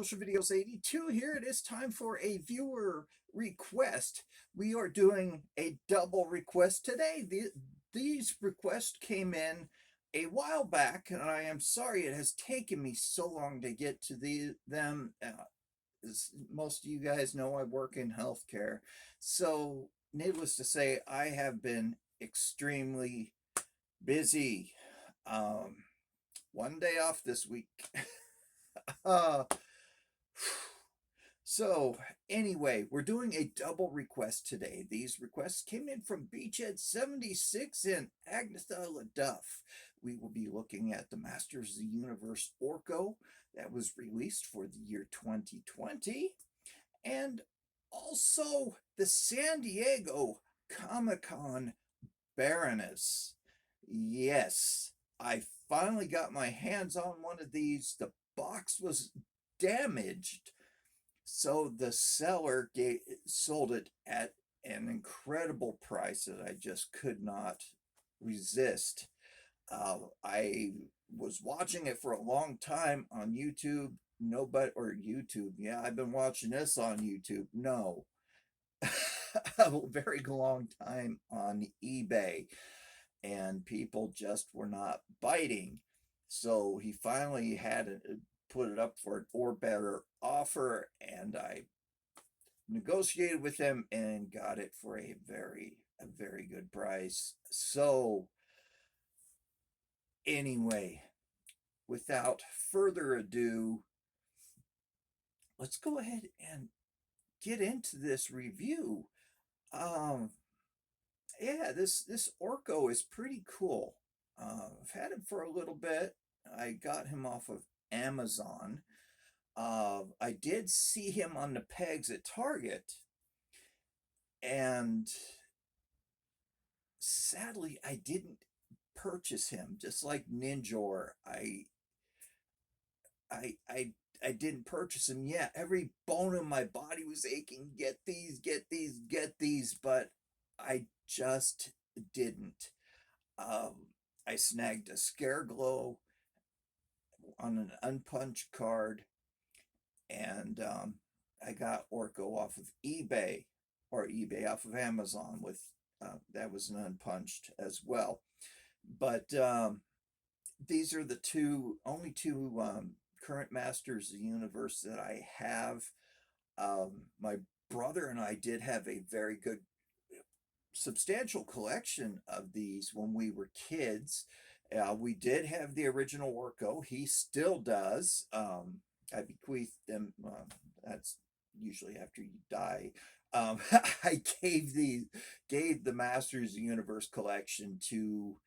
Social Videos 82 here. It is time for a viewer request. We are doing a double request today. These requests came in a while back, and I am sorry it has taken me so long to get to them. As most of you guys know, I work in healthcare. So, needless to say, I have been extremely busy. Um, one day off this week. uh, so, anyway, we're doing a double request today. These requests came in from Beachhead76 and Agnetha LaDuff. We will be looking at the Masters of the Universe Orko that was released for the year 2020, and also the San Diego Comicon Baroness. Yes, I finally got my hands on one of these. The box was damaged, so the seller sold it at an incredible price that I just could not resist. I was watching it for a long time on YouTube. Nobody, or YouTube, yeah, I've been watching this on YouTube. No, a very long time on eBay, and people just were not biting. So he finally had to put it up for an or better offer, and I negotiated with him and got it for a very good price. So anyway, without further ado, let's go ahead and get into this review. Yeah, this Orko is pretty cool. I've had him for a little bit. I got him off of Amazon. I did see him on the pegs at Target, and sadly, I didn't purchase him. Just like Ninjor, I, I, I didn't purchase him yet. Every bone in my body was aching. Get these, get these, get these, but I just didn't. I snagged a Scare Glow on an unpunched card, and I got Orko off of eBay, or eBay off of Amazon with that was an unpunched as well. But these are the only two current Masters of the Universe that I have. My brother and I did have a very good, substantial collection of these when we were kids. We did have the original Orko. He still does. I bequeathed them. That's usually after you die. I gave the Masters of the Universe collection to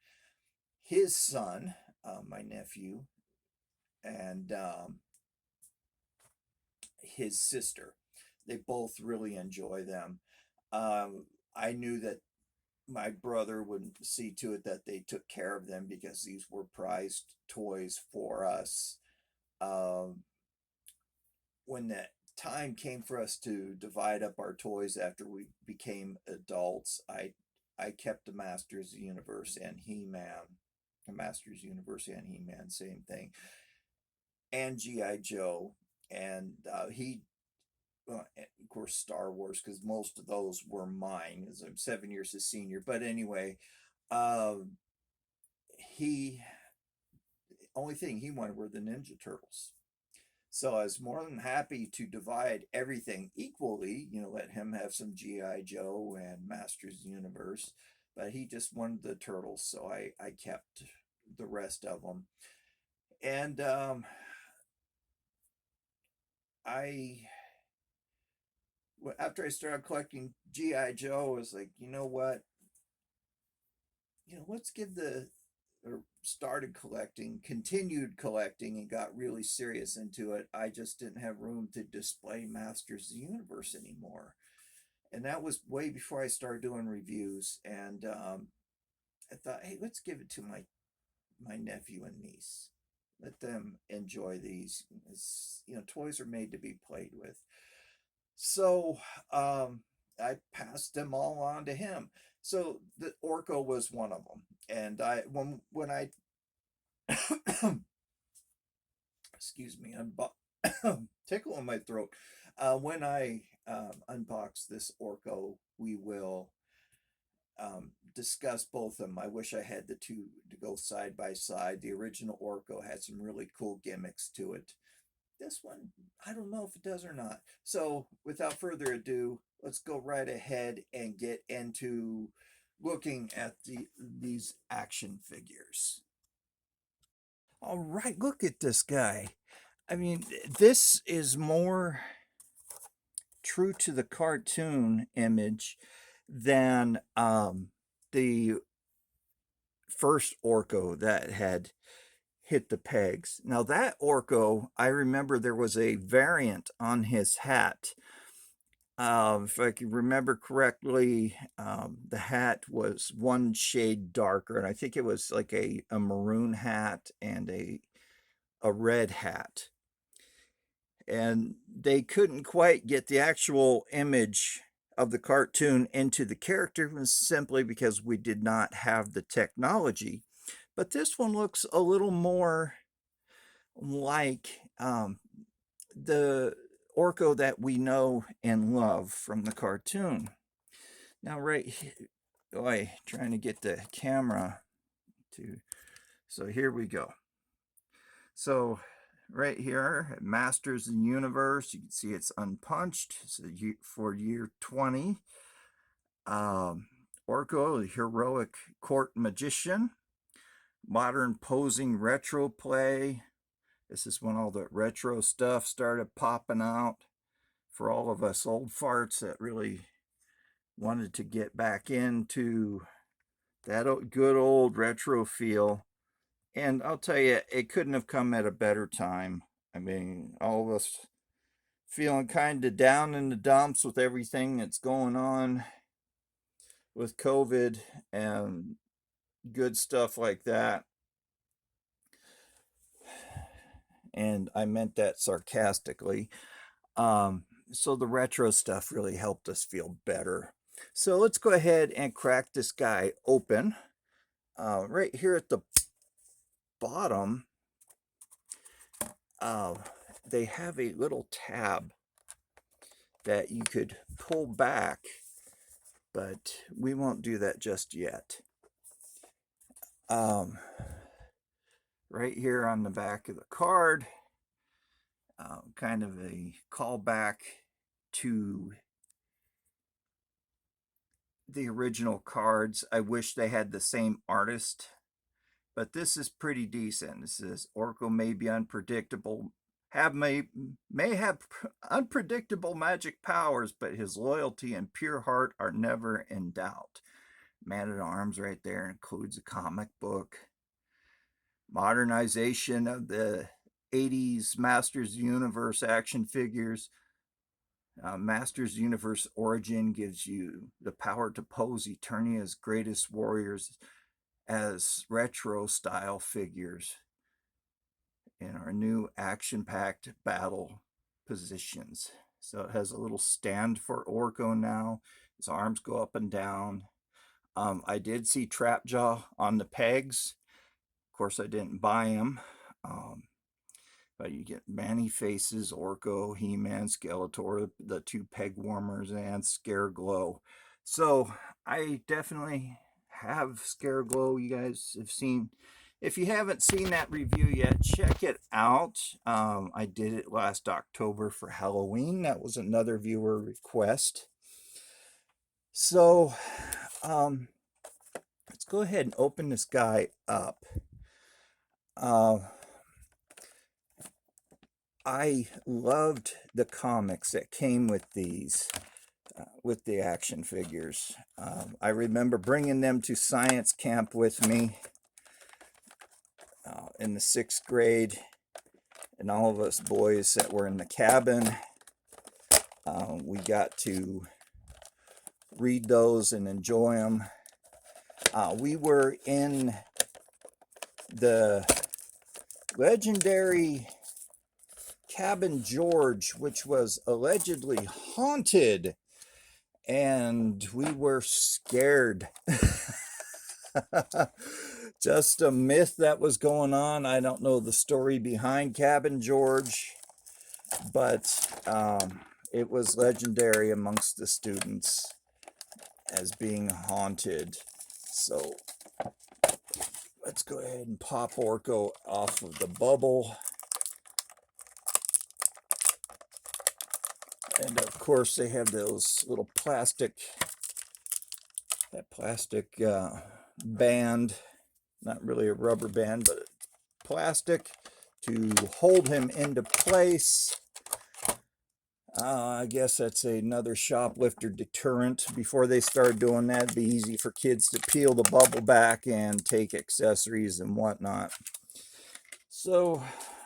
his son, my nephew, and his sister. They both really enjoy them. I knew that my brother would see to it that they took care of them because these were prized toys for us. When that time came for us to divide up our toys after we became adults, I kept the Masters of the Universe and He-Man. The Masters Universe and He-Man, same thing. And G.I. Joe. And well, of course, Star Wars, because most of those were mine, as I'm 7 years his senior. But anyway, he only thing he wanted were the Ninja Turtles. So I was more than happy to divide everything equally, let him have some G.I. Joe and Masters of the Universe, but he just wanted the Turtles, so I kept the rest of them. And after I started collecting G.I. Joe, I was like, you know what? Let's started collecting, continued collecting, and got really serious into it. I just didn't have room to display Masters of the Universe anymore. And that was way before I started doing reviews. And I thought, hey, let's give it to my nephew and niece. Let them enjoy these. Toys are made to be played with. So I passed them all on to him. So the Orko was one of them. And when I excuse me, tickle in my throat. When I unbox this Orko, we will discuss both of them. I wish I had the two to go side by side. The original Orko had some really cool gimmicks to it. This one, I don't know if it does or not. So, without further ado, let's go right ahead and get into looking at these action figures. All right, look at this guy. I mean, this is more true to the cartoon image than the first Orko that had hit the pegs. Now, that Orko, I remember there was a variant on his hat. If I can remember correctly, the hat was one shade darker, and I think it was like a maroon hat and a red hat. And they couldn't quite get the actual image of the cartoon into the character simply because we did not have the technology. But this one looks a little more like the Orko that we know and love from the cartoon. Now, right here, boy, trying to get the camera to, so here we go. So right here, Masters in the Universe, you can see it's unpunched. So for year 20. Orko, the heroic court magician. Modern posing retro play. This is when all the retro stuff started popping out for all of us old farts that really wanted to get back into that good old retro feel. And I'll tell you, it couldn't have come at a better time. I mean, all of us feeling kind of down in the dumps with everything that's going on with COVID and good stuff like that. And I meant that sarcastically. So the retro stuff really helped us feel better. So let's go ahead and crack this guy open. Right here at the bottom, they have a little tab that you could pull back, but we won't do that just yet. Right here on the back of the card, kind of a callback to the original cards. I wish they had the same artist, but this is pretty decent. It says Orko may be unpredictable, may have unpredictable magic powers, but his loyalty and pure heart are never in doubt. Man at Arms right there includes a comic book. Modernization of the 80s Masters Universe action figures. Masters Universe Origin gives you the power to pose Eternia's greatest warriors as retro style figures in our new action-packed battle positions. So it has a little stand for Orko now. His arms go up and down. I did see Trapjaw on the pegs. Of course, I didn't buy him. But you get Man-E-Faces, Orko, He-Man, Skeletor, the two peg warmers, and Scareglow. So I definitely have Scareglow. You guys have seen. If you haven't seen that review yet, check it out. I did it last October for Halloween. That was another viewer request. So let's go ahead and open this guy up. I loved the comics that came with these, with the action figures. I remember bringing them to science camp with me in the 6th grade, and all of us boys that were in the cabin, we got to read those and enjoy them. We were in the legendary Cabin George, which was allegedly haunted, and we were scared. Just a myth that was going on. I don't know the story behind Cabin George, but it was legendary amongst the students as being haunted. So let's go ahead and pop Orko off of the bubble. And of course they have those little plastic band, not really a rubber band, but plastic to hold him into place. I guess that's another shoplifter deterrent. Before they start doing that, it'd be easy for kids to peel the bubble back and take accessories and whatnot. So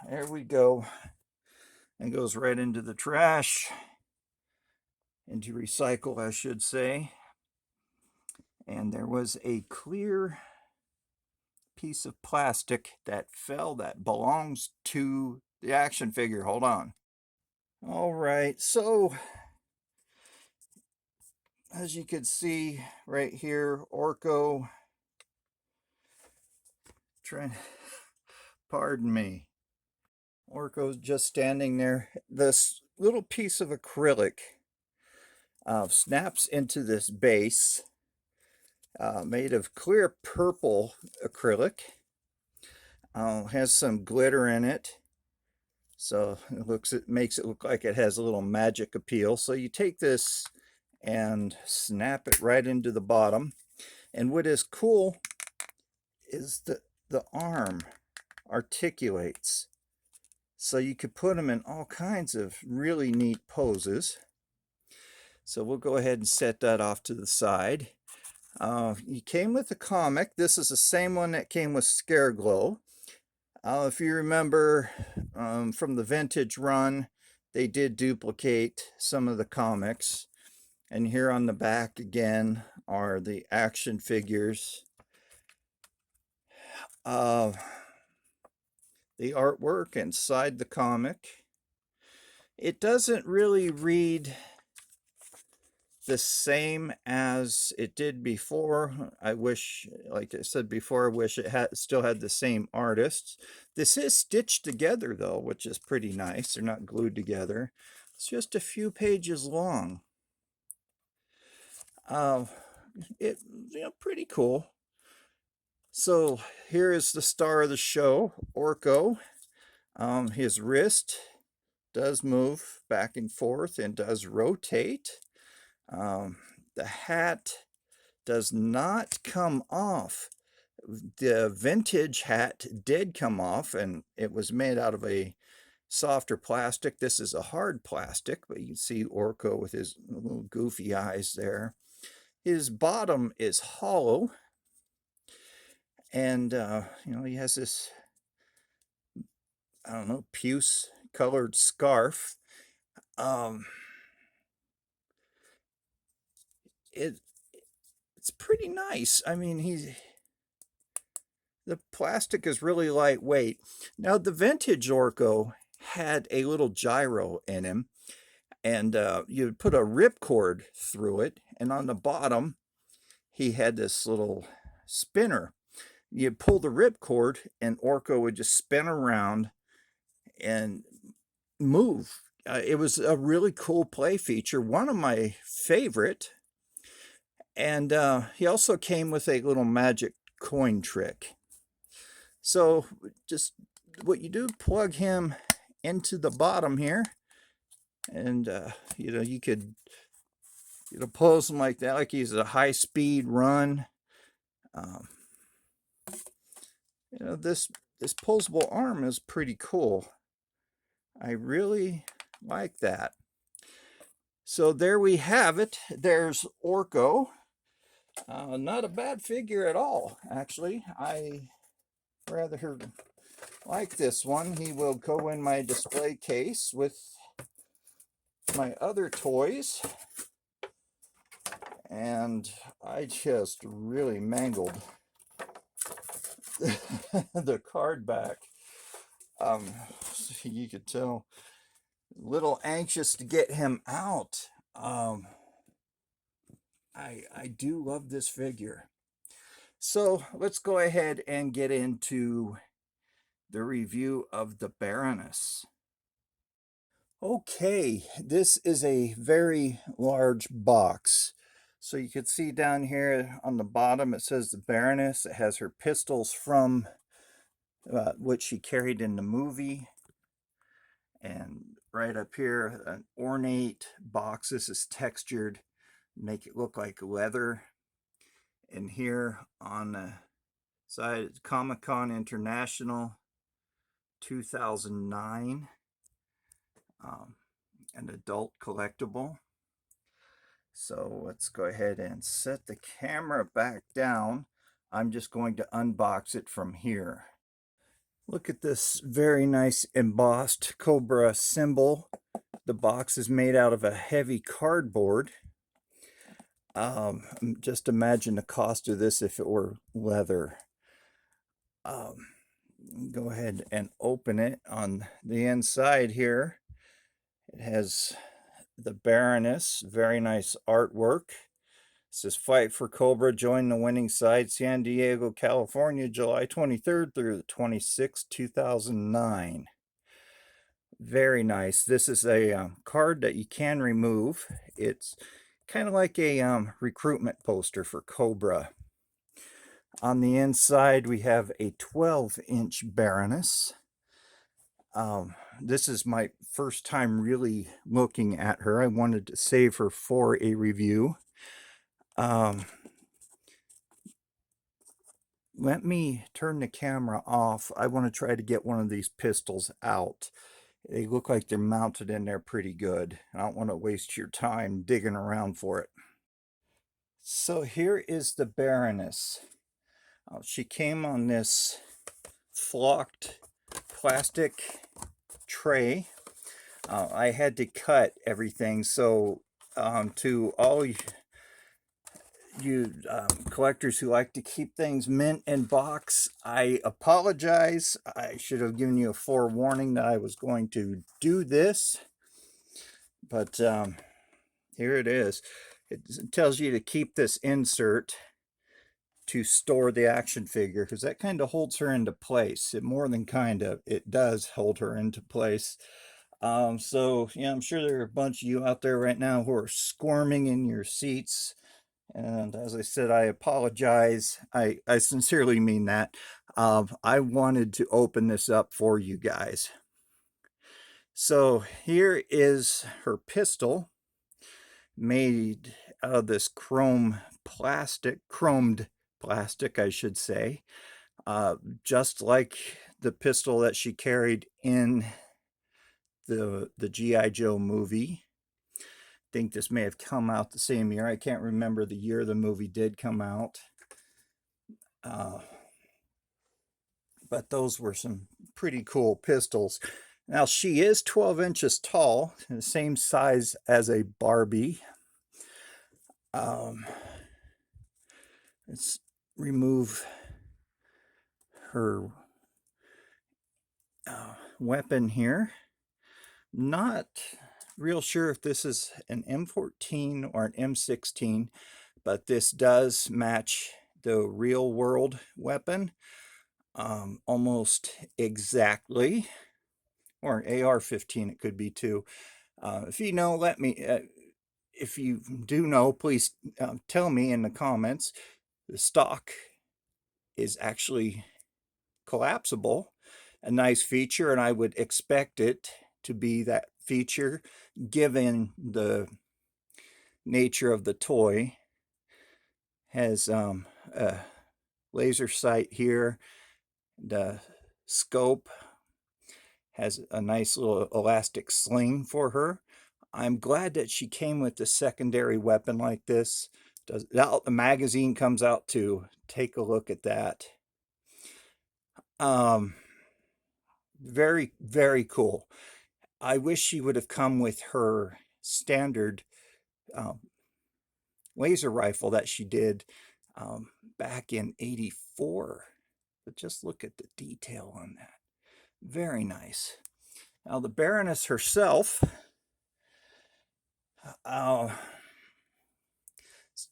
there we go. It goes right into the trash, into recycle, I should say. And there was a clear piece of plastic that fell that belongs to the action figure. Hold on. All right, so as you can see right here, Orko, pardon me, Orko's just standing there. This little piece of acrylic snaps into this base made of clear purple acrylic. Has some glitter in it, so it makes it look like it has a little magic appeal. So you take this and snap it right into the bottom, and what is cool is the arm articulates, so you could put them in all kinds of really neat poses. So we'll go ahead and set that off to the side. He came with a comic. This is the same one that came with Scareglow. If you remember from the vintage run, they did duplicate some of the comics. And here on the back again are the action figures. The artwork inside the comic. It doesn't really read the same as it did before. I wish, like I said before, I wish it still had the same artists. This is stitched together though, which is pretty nice. They're not glued together. It's just a few pages long. Pretty cool. So here is the star of the show, Orko. His wrist does move back and forth and does rotate. The hat does not come off. The vintage hat did come off, and it was made out of a softer plastic. This is a hard plastic, but you can see Orko with his little goofy eyes there. His bottom is hollow, and he has this, I don't know, puce colored scarf. It's pretty nice. I mean, the plastic is really lightweight. Now, the vintage Orko had a little gyro in him, and you'd put a ripcord through it, and on the bottom, he had this little spinner. You'd pull the ripcord, and Orko would just spin around and move. It was a really cool play feature, one of my favorite. And he also came with a little magic coin trick. So just what you do, plug him into the bottom here, and you could pose him like that, like he's a high-speed run. This posable arm is pretty cool. I really like that. So there we have it. There's Orko. Not a bad figure at all, actually. I rather like this one. He will go in my display case with my other toys. And I just really mangled the card back. You could tell, a little anxious to get him out. I do love this figure. So let's go ahead and get into the review of the Baroness. Okay, this is a very large box. So you can see down here on the bottom it says the Baroness. It has her pistols from what she carried in the movie. And right up here, an ornate box. This is textured, make it look like leather. And here on the side, it's Comicon International 2009. An adult collectible. So let's go ahead and set the camera back down. I'm just going to unbox it from here. Look at this very nice embossed Cobra symbol. The box is made out of a heavy cardboard. Just imagine the cost of this if it were leather. Go ahead and open it. On the inside here, it has the Baroness, very nice artwork. It says Fight for Cobra, join the winning side, San Diego, California, July 23rd through the 26th, 2009. Very nice. This is a card that you can remove. It's kind of like a recruitment poster for Cobra. On the inside, we have a 12-inch Baroness. This is my first time really looking at her. I wanted to save her for a review. Let me turn the camera off. I want to try to get one of these pistols out. They look like they're mounted in there pretty good. I don't want to waste your time digging around for it. So here is the Baroness. She came on this flocked plastic tray. I had to cut everything, so to all you collectors who like to keep things mint in box, I apologize. I should have given you a forewarning that I was going to do this, but here it is. It tells you to keep this insert to store the action figure, because that kind of holds her into place. It more than kind of, it does hold her into place. So yeah, I'm sure there are a bunch of you out there right now who are squirming in your seats. And as I said, I apologize. I sincerely mean that. I wanted to open this up for you guys. So here is her pistol, made out of this chromed plastic, I should say, just like the pistol that she carried in the G.I. Joe movie. I think this may have come out the same year. I can't remember the year the movie did come out. But those were some pretty cool pistols. Now, she is 12 inches tall, the same size as a Barbie. Let's remove her weapon here. Not real sure if this is an M14 or an M16, but this does match the real world weapon almost exactly, or an AR-15 it could be too. If you know, let me, if you do know, please tell me in the comments. The stock is actually collapsible, a nice feature, and I would expect it to be that feature given the nature of the toy. Has a laser sight here. The scope has a nice little elastic sling for her. I'm glad that she came with the secondary weapon like this. The magazine comes out too. Take a look at that. Very, very cool. I wish she would have come with her standard laser rifle that she did back in '84. But just look at the detail on that. Very nice. Now the Baroness herself, let's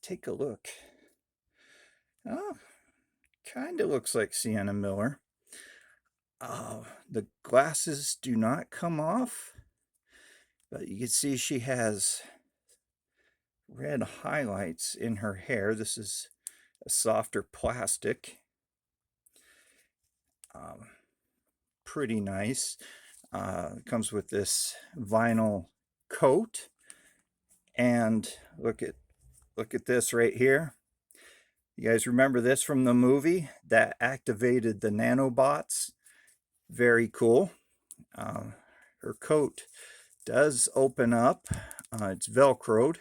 take a look. Oh, kind of looks like Sienna Miller. The glasses do not come off. But you can see she has red highlights in her hair. This is a softer plastic. Pretty nice. Comes with this vinyl coat, and look at this right here. You guys remember this from the movie that activated the nanobots? Very cool. Her coat does open up. It's velcroed,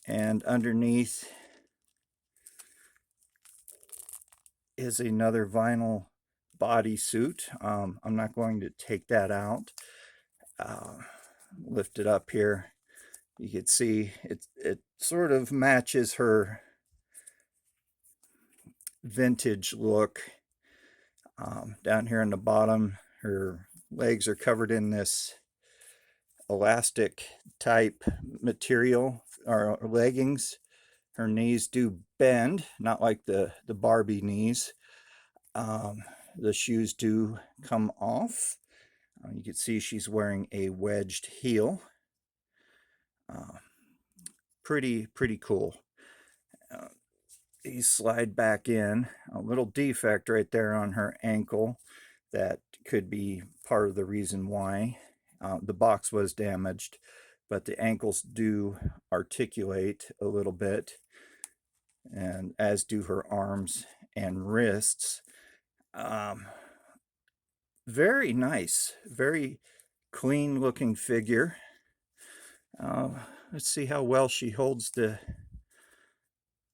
and underneath is another vinyl bodysuit. I'm not going to take that out. Lift it up here. You can see it sort of matches her vintage look. Down here in the bottom, her legs are covered in this elastic type material or leggings. Her knees do bend, not like the Barbie knees. The shoes do come off. You can see she's wearing a wedged heel. Pretty cool. These slide back in. A little defect right there on her ankle that could be part of the reason why. The box was damaged, but the ankles do articulate a little bit, and as do her arms and wrists. Very nice, very clean looking figure. Let's see how well she holds the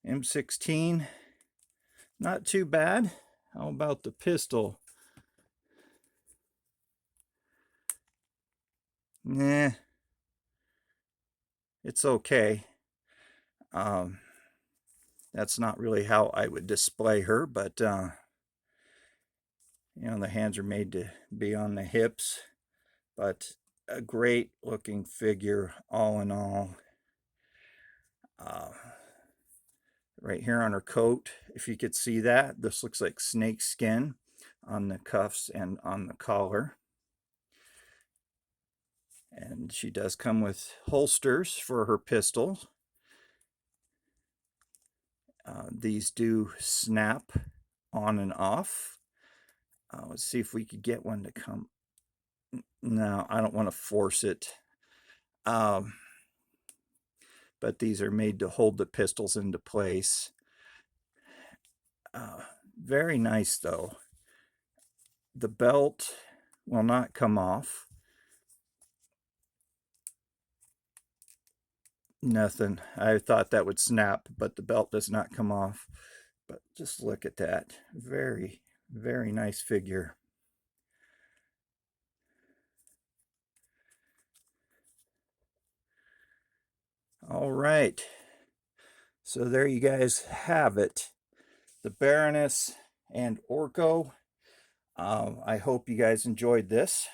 M16. Not too bad. How about the pistol? Nah, it's okay. That's not really how I would display her, but you know, the hands are made to be on the hips. But a great looking figure all in all. Right here on her coat, if you could see that, this looks like snake skin on the cuffs and on the collar. And she does come with holsters for her pistols. These do snap on and off. Let's see if we could get one to come. No, I don't want to force it. But these are made to hold the pistols into place. Very nice though. The belt will not come off. Nothing. I thought that would snap, but the belt does not come off. But just look at that. Very nice figure. All right. So there you guys have it. The Baroness and Orko. I hope you guys enjoyed this.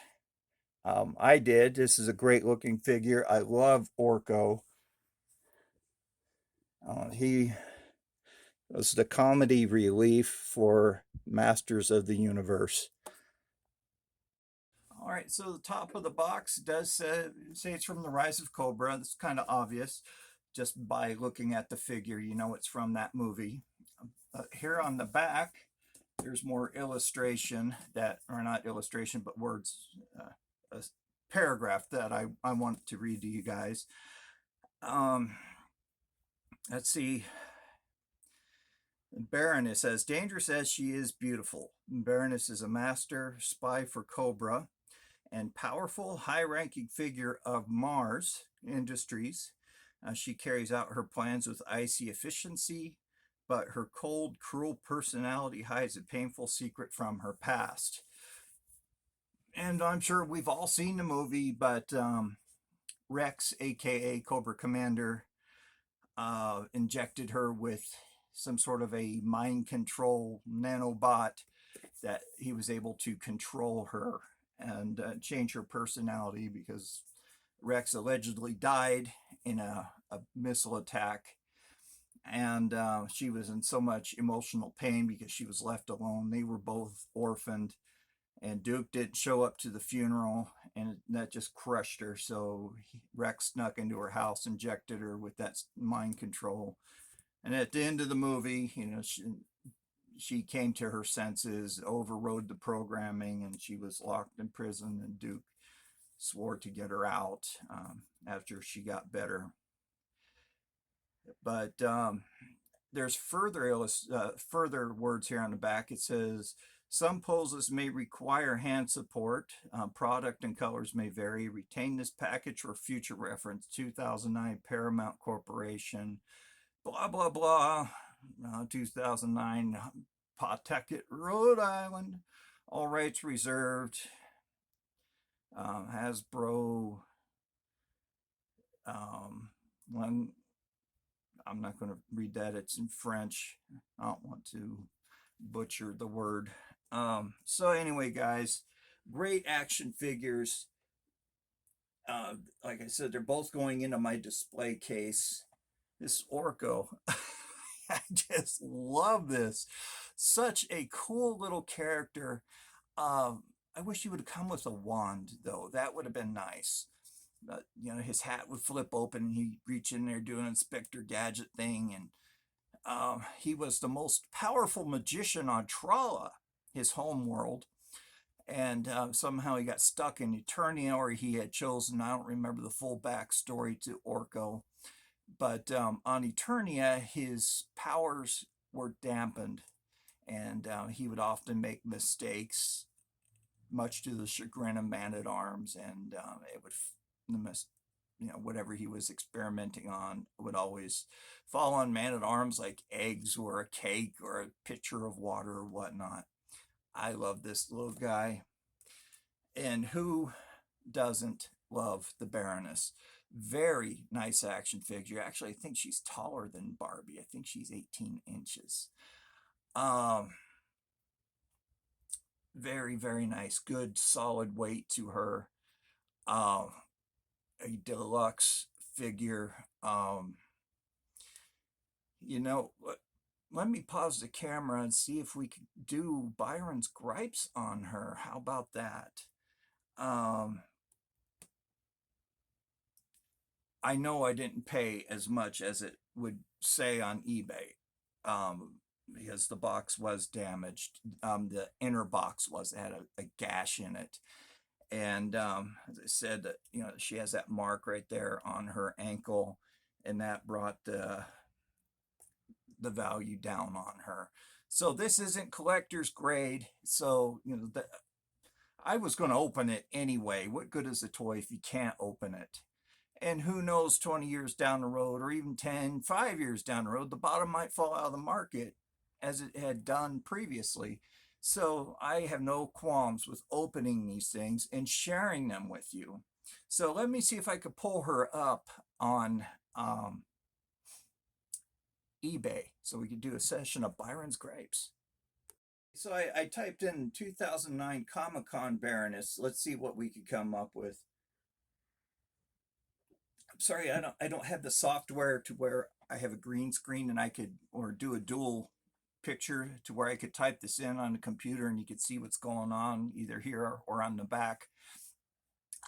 I did. This is a great looking figure. I love Orko. He was the comedy relief for Masters of the Universe. All right, so the top of the box does say it's from the Rise of Cobra. That's kind of obvious. Just by looking at the figure, you know it's from that movie. Here on the back, there's more illustration that, or not illustration, but words, a paragraph that I want to read to you guys. Let's see. Baroness, as dangerous as she is beautiful. Baroness is a master spy for Cobra and powerful, high-ranking figure of Mars Industries. She carries out her plans with icy efficiency, but her cold, cruel personality hides a painful secret from her past. And I'm sure we've all seen the movie, but Rex, aka Cobra Commander, injected her with some sort of a mind control nanobot that he was able to control her and change her personality, because Rex allegedly died in a missile attack, and she was in so much emotional pain because she was left alone. They were both orphaned, and Duke didn't show up to the funeral, and that just crushed her. So Rex snuck into her house, injected her with that mind control, and at the end of the movie, she came to her senses, overrode the programming, and she was locked in prison. And Duke swore to get her out after she got better. But there's further words here on the back. It says, some poses may require hand support. Product and colors may vary. Retain this package for future reference. 2009 Paramount Corporation. Blah, blah, blah. 2009 Pawtucket, Rhode Island. All rights reserved. Hasbro. One, I'm not going to read that. It's in French. I don't want to butcher the word. So anyway, guys, great action figures. Like I said, they're both going into my display case. This Orko, I just love this. Such a cool little character. I wish he would have come with a wand, though. That would have been nice. But, his hat would flip open and he'd reach in there, do an Inspector Gadget thing. And he was the most powerful magician on Trala, his home world. And somehow he got stuck in Eternia, or he had chosen, I don't remember the full backstory to Orko. But on Eternia, his powers were dampened, and he would often make mistakes, much to the chagrin of Man-at-Arms, and it would, whatever he was experimenting on would always fall on Man-at-Arms, like eggs or a cake or a pitcher of water or whatnot. I love this little guy. And who doesn't love the Baroness? Very nice action figure. Actually, I think she's taller than Barbie. I think she's 18 inches. Very, very nice. Good, solid weight to her. A deluxe figure. Let me pause the camera and see if we could do Byron's gripes on her. How about that? I know I didn't pay as much as it would say on eBay, because the box was damaged. The inner box had a gash in it. And as I said, she has that mark right there on her ankle, and that brought the value down on her. So this isn't collector's grade. So, I was going to open it anyway. What good is a toy if you can't open it? And who knows, 20 years down the road, or even 5 years down the road, the bottom might fall out of the market as it had done previously. So I have no qualms with opening these things and sharing them with you. So let me see if I could pull her up on eBay so we could do a session of Byron's grapes. So I typed in 2009 Comicon Baroness. Let's see what we could come up with. I'm sorry, I don't have the software to where I have a green screen and I could, or do a dual picture to where I could type this in on the computer and you could see what's going on either here or on the back.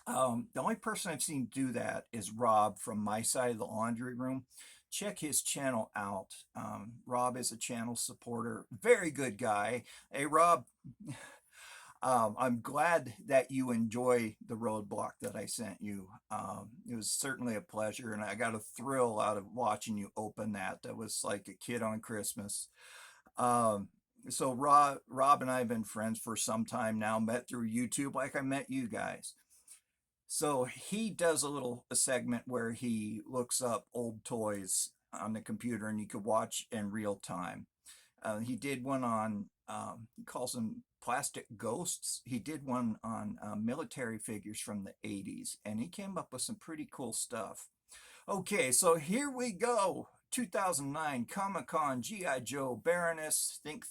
The only person I've seen do that is Rob from My Side of the Laundry Room. Check his channel out. Rob is a channel supporter. Very good guy. Hey, Rob, I'm glad that you enjoy the roadblock that I sent you. It was certainly a pleasure, and I got a thrill out of watching you open that. That was like a kid on Christmas. So Rob and I have been friends for some time now, met through YouTube like I met you guys. So he does a segment where he looks up old toys on the computer and you could watch in real time. He did one on, he calls them plastic ghosts. He did one on military figures from the 80s, and he came up with some pretty cool stuff. Okay, so here we go. 2009 Comicon G.I. Joe Baroness. Think.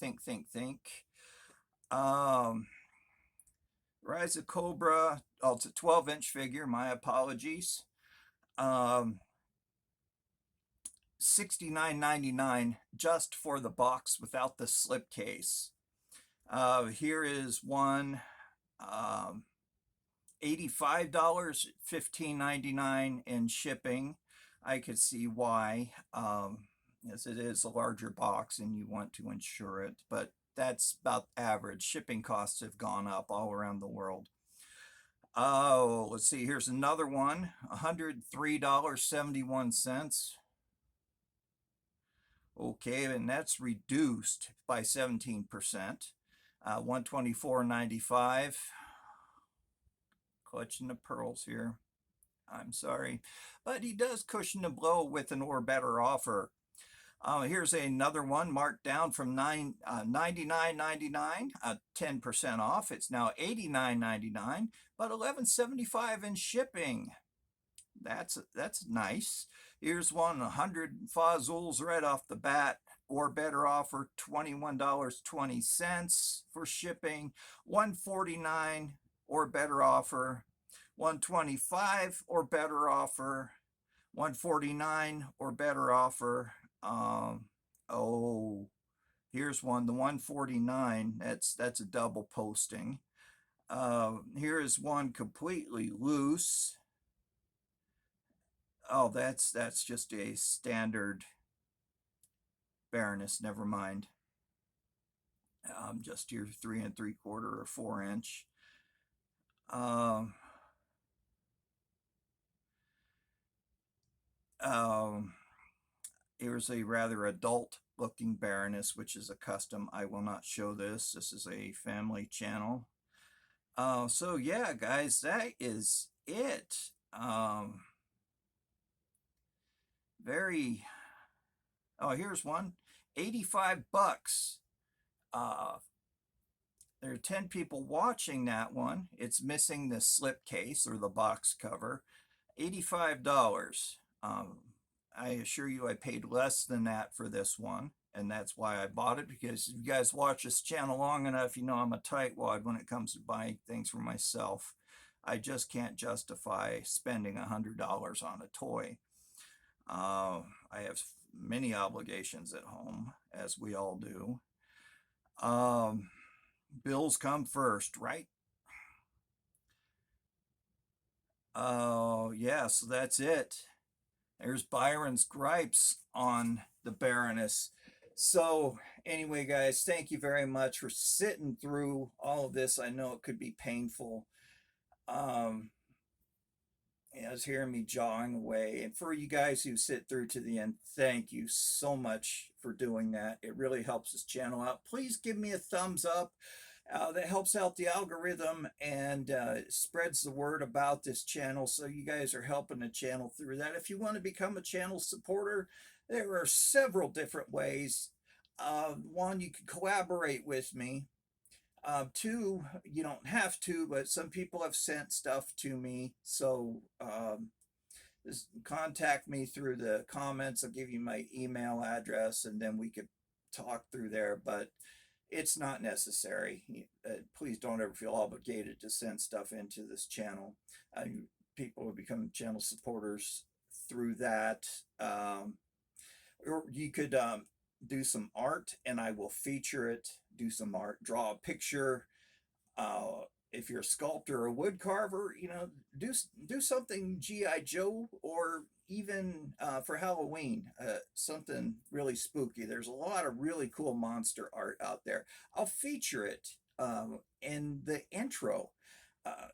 Rise of Cobra. Oh, it's a 12-inch figure. My apologies. $69.99 just for the box without the slipcase. Here is one $85, $15.99 in shipping. I could see why, as it is a larger box and you want to insure it, but that's about average. Shipping costs have gone up all around the world. Oh, let's see, here's another one, $103.71. Okay, and that's reduced by 17%. 124.95. Clutching the pearls here. I'm sorry, but he does cushion the blow with an or better offer. Here's another one marked down from $99.99, 10% off. It's now $89.99, but $11.75 in shipping. That's nice. Here's one, 100 Fazzuls right off the bat, or better offer, $21.20 for shipping, $149 or better offer, $125 or better offer, $149 or better offer. Oh, here's one, the $149. That's a double posting. Here is one completely loose. Oh, that's just a standard Baroness. Never mind. Just your 3 3/4 or 4-inch. Here's a rather adult looking Baroness, which is a custom. I will not show this. This is a family channel. So yeah, guys, that is it. Here's one, $85. There are 10 people watching that one. It's missing the slipcase or the box cover. $85. I assure you I paid less than that for this one, and that's why I bought it, because if you guys watch this channel long enough, you know I'm a tightwad when it comes to buying things for myself. I just can't justify spending $100 on a toy. I have many obligations at home, as we all do. Bills come first, right? Oh, yeah, so that's it. There's Byron's gripes on the Baroness. So anyway, guys, thank you very much for sitting through all of this. I know it could be painful. As hearing me jawing away. And for you guys who sit through to the end, thank you so much for doing that. It really helps this channel out. Please give me a thumbs up. That helps out the algorithm and spreads the word about this channel. So you guys are helping the channel through that. If you want to become a channel supporter, there are several different ways. One, you can collaborate with me. Two, you don't have to, but some people have sent stuff to me. So just contact me through the comments. I'll give you my email address and then we could talk through there, but it's not necessary. Please don't ever feel obligated to send stuff into this channel. People will become channel supporters through that. Or you could do some art and I will feature it. Do some art, draw a picture. If you're a sculptor or a wood carver, you know, do something G.I. Joe, or even for Halloween, something really spooky. There's a lot of really cool monster art out there. I'll feature it in the intro.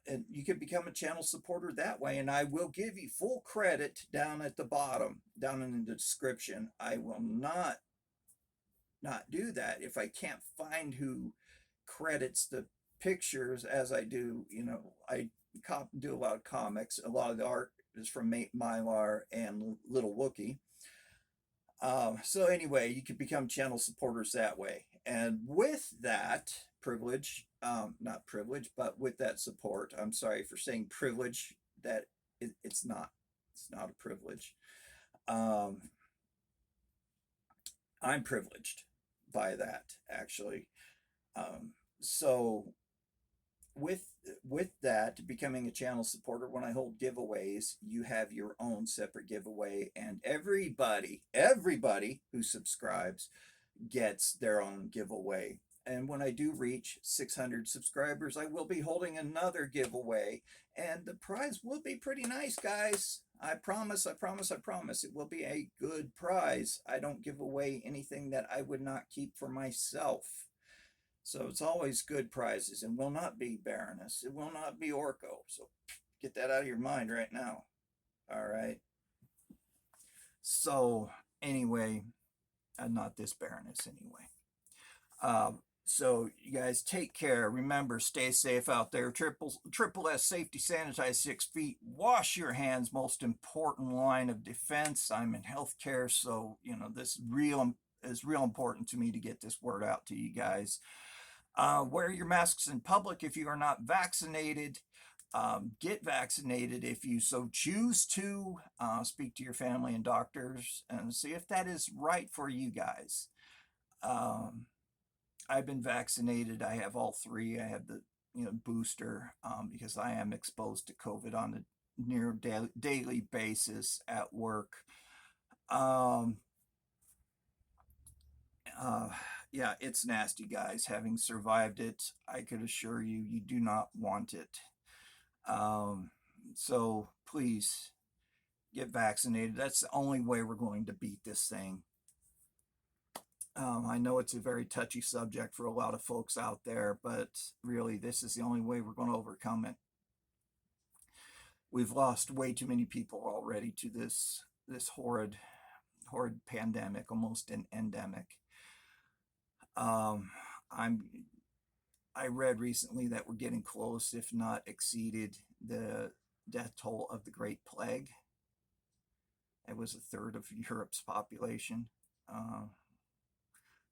And you can become a channel supporter that way, and I will give you full credit down at the bottom, down in the description. I will not do that if I can't find who credits the pictures, as I do. You know, I do a lot of comics. A lot of the art is from Mylar and Little Wookie. So anyway, you can become channel supporters that way. And with that privilege, not privilege, but with that support, I'm sorry for saying privilege, that it's not a privilege. I'm privileged by that, actually. So with that, becoming a channel supporter, when I hold giveaways, you have your own separate giveaway, and everybody who subscribes gets their own giveaway And when I do reach 600 subscribers, I will be holding another giveaway. And the prize will be pretty nice, guys. I promise, I promise, I promise. It will be a good prize. I don't give away anything that I would not keep for myself. So it's always good prizes, and will not be Baroness. It will not be Orko. So get that out of your mind right now. All right. So anyway, not this Baroness anyway. So you guys take care. Remember, stay safe out there. Triple S safety, sanitize 6 feet. Wash your hands. Most important line of defense. I'm in healthcare, so this is real important to me to get this word out to you guys. Wear your masks in public if you are not vaccinated. Get vaccinated if you so choose to. Speak to your family and doctors and see if that is right for you guys. I've been vaccinated. I have all 3. I have the booster because I am exposed to COVID on a near daily basis at work. Yeah, it's nasty, guys. Having survived it, I could assure you, you do not want it. So please get vaccinated. That's the only way we're going to beat this thing. I know it's a very touchy subject for a lot of folks out there, but really, this is the only way we're going to overcome it. We've lost way too many people already to this horrid pandemic, almost an endemic. I read recently that we're getting close, if not exceeded, the death toll of the Great Plague. It was 1/3 of Europe's population.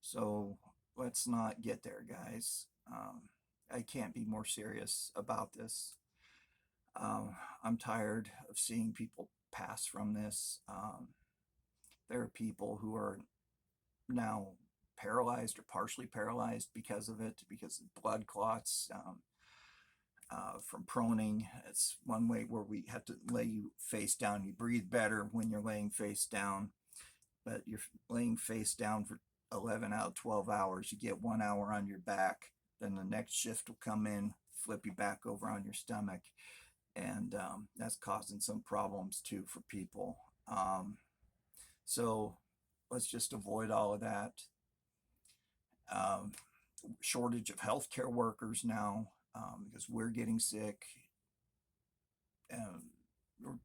So let's not get there, guys. I can't be more serious about this. I'm tired of seeing people pass from this. There are people who are now paralyzed or partially paralyzed because of it, because of blood clots from proning. It's one way where we have to lay you face down. You breathe better when you're laying face down, but you're laying face down for 11 out of 12 hours. You get 1 hour on your back, then the next shift will come in, flip you back over on your stomach, and that's causing some problems too for people. So let's just avoid all of that. Shortage of healthcare workers now because we're getting sick and we're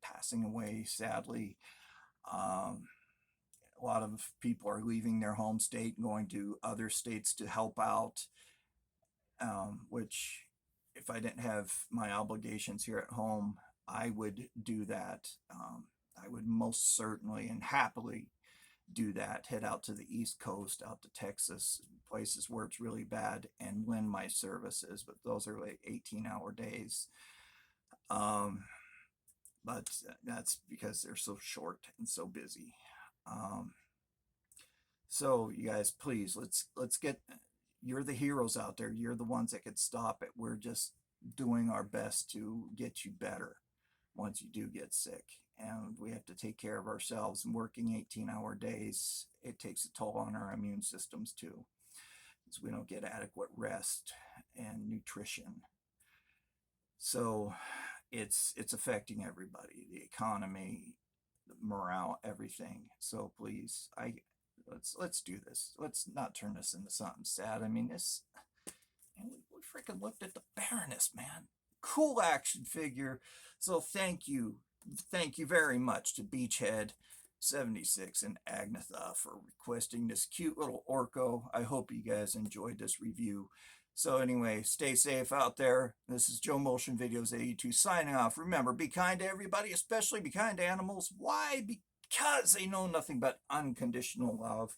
passing away, sadly. A lot of people are leaving their home state and going to other states to help out, which if I didn't have my obligations here at home, I would do that. I would most certainly and happily do that, head out to the East Coast, out to Texas, places where it's really bad, and lend my services, but those are like 18-hour days. But that's because they're so short and so busy. So you guys, please, let's get, you're the heroes out there. You're the ones that could stop it. We're just doing our best to get you better once you do get sick. And we have to take care of ourselves. And working 18-hour days, it takes a toll on our immune systems too, because we don't get adequate rest and nutrition. So it's affecting everybody, the economy, the morale, everything. So please, let's do this. Let's not turn this into something sad. I mean, we freaking looked at the Baroness, man. Cool action figure. So thank you very much to Beachhead76 and Agnetha for requesting this cute little Orko. I hope you guys enjoyed this review. So anyway, stay safe out there. This is Joe Motion Videos 82 signing off. Remember, be kind to everybody, especially be kind to animals. Why? Because they know nothing but unconditional love.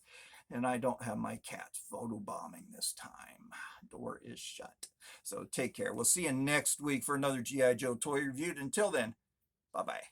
And I don't have my cat photobombing this time. Door is shut. So take care. We'll see you next week for another G.I. Joe toy review. Until then, bye-bye.